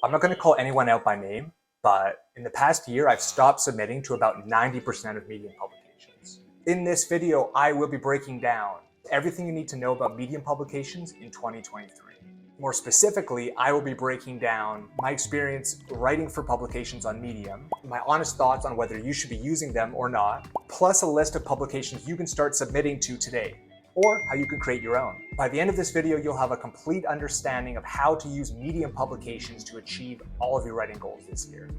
I'm not going to call anyone out by name, but in the past year, I've stopped submitting to about 90% of Medium publications. In this video, I will be breaking down everything you need to know about Medium publications in 2023. More specifically, I will be breaking down my experience writing for publications on Medium, my honest thoughts on whether you should be using them or not, plus a list of publications you can start submitting to today, or how you can create your own. By the end of this video, you'll have a complete understanding of how to use Medium publications to achieve all of your writing goals this year.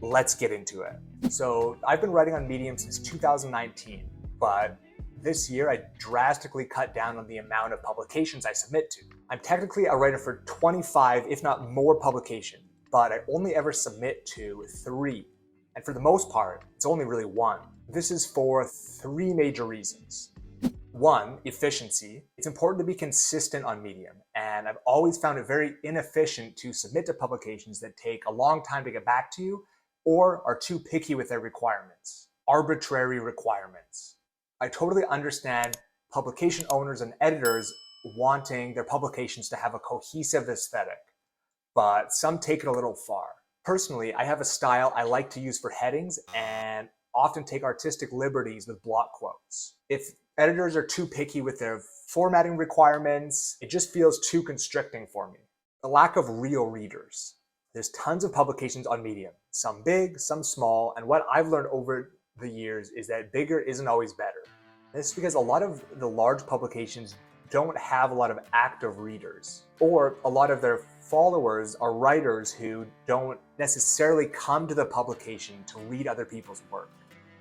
Let's get into it. So I've been writing on Medium since 2019, but this year I drastically cut down on the amount of publications I submit to. I'm technically a writer for 25, if not more publications, but I only ever submit to 3. And for the most part, it's only really 1. This is for 3 major reasons. 1, efficiency. It's important to be consistent on Medium, and I've always found it very inefficient to submit to publications that take a long time to get back to you or are too picky with their requirements. Arbitrary requirements. I totally understand publication owners and editors wanting their publications to have a cohesive aesthetic, but some take it a little far. Personally, I have a style I like to use for headings and often take artistic liberties with block quotes. If editors are too picky with their formatting requirements, it just feels too constricting for me. The lack of real readers. There's tons of publications on Medium, some big, some small, and what I've learned over the years is that bigger isn't always better. This is because a lot of the large publications don't have a lot of active readers, or a lot of their followers are writers who don't necessarily come to the publication to read other people's work.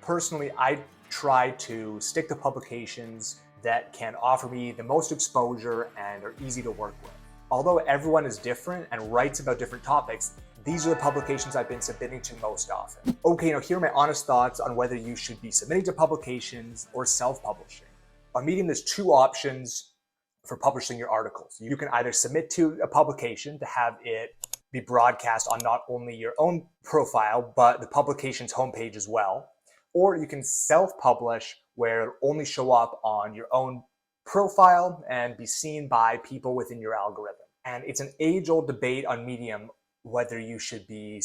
Personally, I try to stick to publications that can offer me the most exposure and are easy to work with. Although everyone is different and writes about different topics, these are the publications I've been submitting to most often. Okay, now here are my honest thoughts on whether you should be submitting to publications or self-publishing. On Medium, there's 2 options for publishing your articles. You can either submit to a publication to have it be broadcast on not only your own profile, but the publication's homepage as well. Or you can self-publish where it'll only show up on your own profile and be seen by people within your algorithm. And it's an age-old debate on Medium whether you should be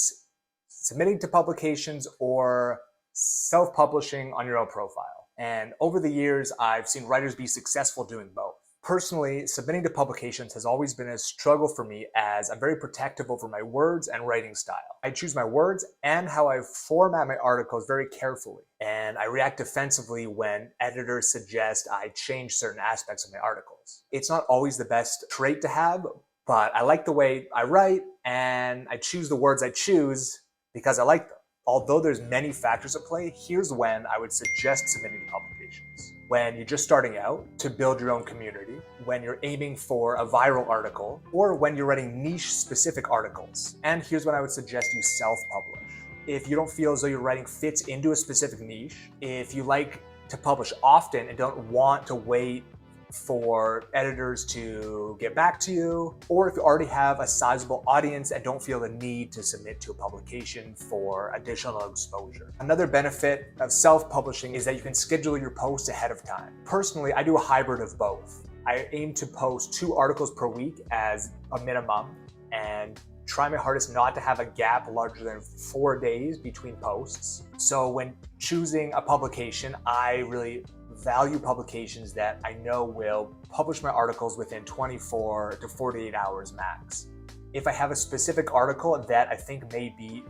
submitting to publications or self-publishing on your own profile. And over the years, I've seen writers be successful doing both. Personally, submitting to publications has always been a struggle for me as I'm very protective over my words and writing style. I choose my words and how I format my articles very carefully, and I react defensively when editors suggest I change certain aspects of my articles. It's not always the best trait to have, but I like the way I write and I choose the words I choose because I like them. Although there's many factors at play, here's when I would suggest submitting to publications. When you're just starting out to build your own community, when you're aiming for a viral article, or when you're writing niche specific articles. And here's when I would suggest you self-publish. If you don't feel as though your writing fits into a specific niche, if you like to publish often and don't want to wait for editors to get back to you, or if you already have a sizable audience and don't feel the need to submit to a publication for additional exposure. Another benefit of self-publishing is that you can schedule your posts ahead of time. Personally, I do a hybrid of both. I aim to post 2 articles per week as a minimum and try my hardest not to have a gap larger than 4 days between posts. So when choosing a publication, I really value publications that I know will publish my articles within 24 to 48 hours max. If I have a specific article that I think may be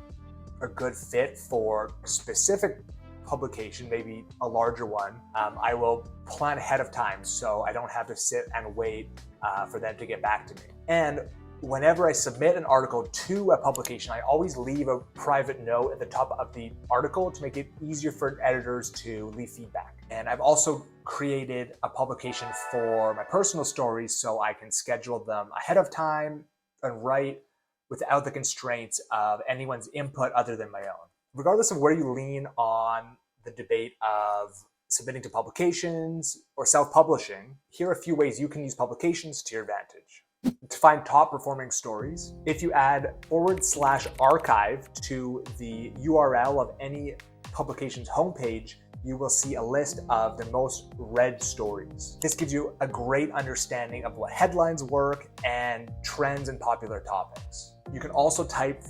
a good fit for a specific publication, maybe a larger one, I will plan ahead of time so I don't have to sit and wait for them to get back to me. And whenever I submit an article to a publication, I always leave a private note at the top of the article to make it easier for editors to leave feedback. And I've also created a publication for my personal stories so I can schedule them ahead of time and write without the constraints of anyone's input other than my own. Regardless of where you lean on the debate of submitting to publications or self-publishing, here are a few ways you can use publications to your advantage. To find top performing stories, if you add /archive to the URL of any publication's homepage, you will see a list of the most read stories. This gives you a great understanding of what headlines work and trends in popular topics. You can also type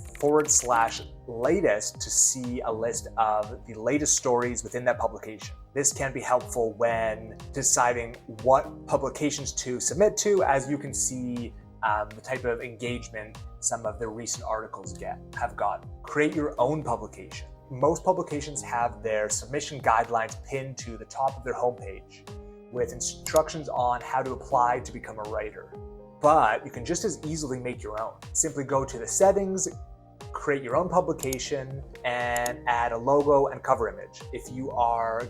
/latest to see a list of the latest stories within that publication. This can be helpful when deciding what publications to submit to, as you can see the type of engagement some of the recent articles have gotten. Create your own publication. Most publications have their submission guidelines pinned to the top of their homepage with instructions on how to apply to become a writer. But you can just as easily make your own. Simply go to the settings, create your own publication, and add a logo and cover image. If you are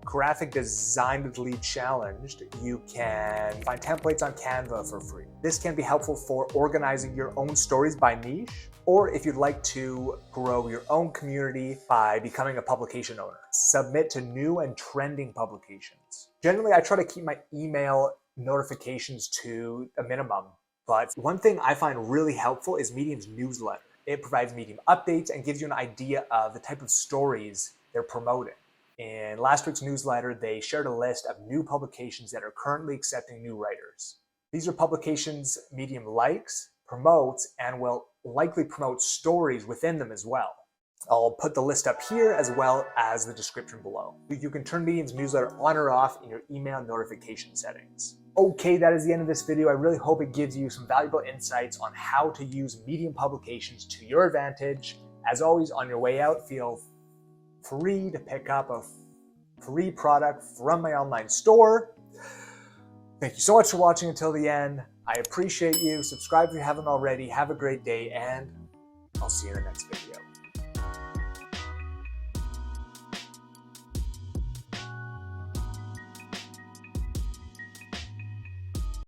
graphic designedly challenged, you can find templates on Canva for free. This can be helpful for organizing your own stories by niche, or if you'd like to grow your own community by becoming a publication owner. Submit to new and trending publications. Generally, I try to keep my email notifications to a minimum, but one thing I find really helpful is Medium's newsletter. It provides Medium updates and gives you an idea of the type of stories they're promoting. In last week's newsletter, they shared a list of new publications that are currently accepting new writers. These are publications Medium likes, promotes, and will likely promote stories within them as well. I'll put the list up here as well as the description below. You can turn Medium's newsletter on or off in your email notification settings. Okay, that is the end of this video. I really hope it gives you some valuable insights on how to use Medium publications to your advantage. As always, on your way out, feel free to pick up a free product from my online store. Thank you so much for watching until the end. I appreciate you. Subscribe if you haven't already. Have a great day, and I'll see you in the next video.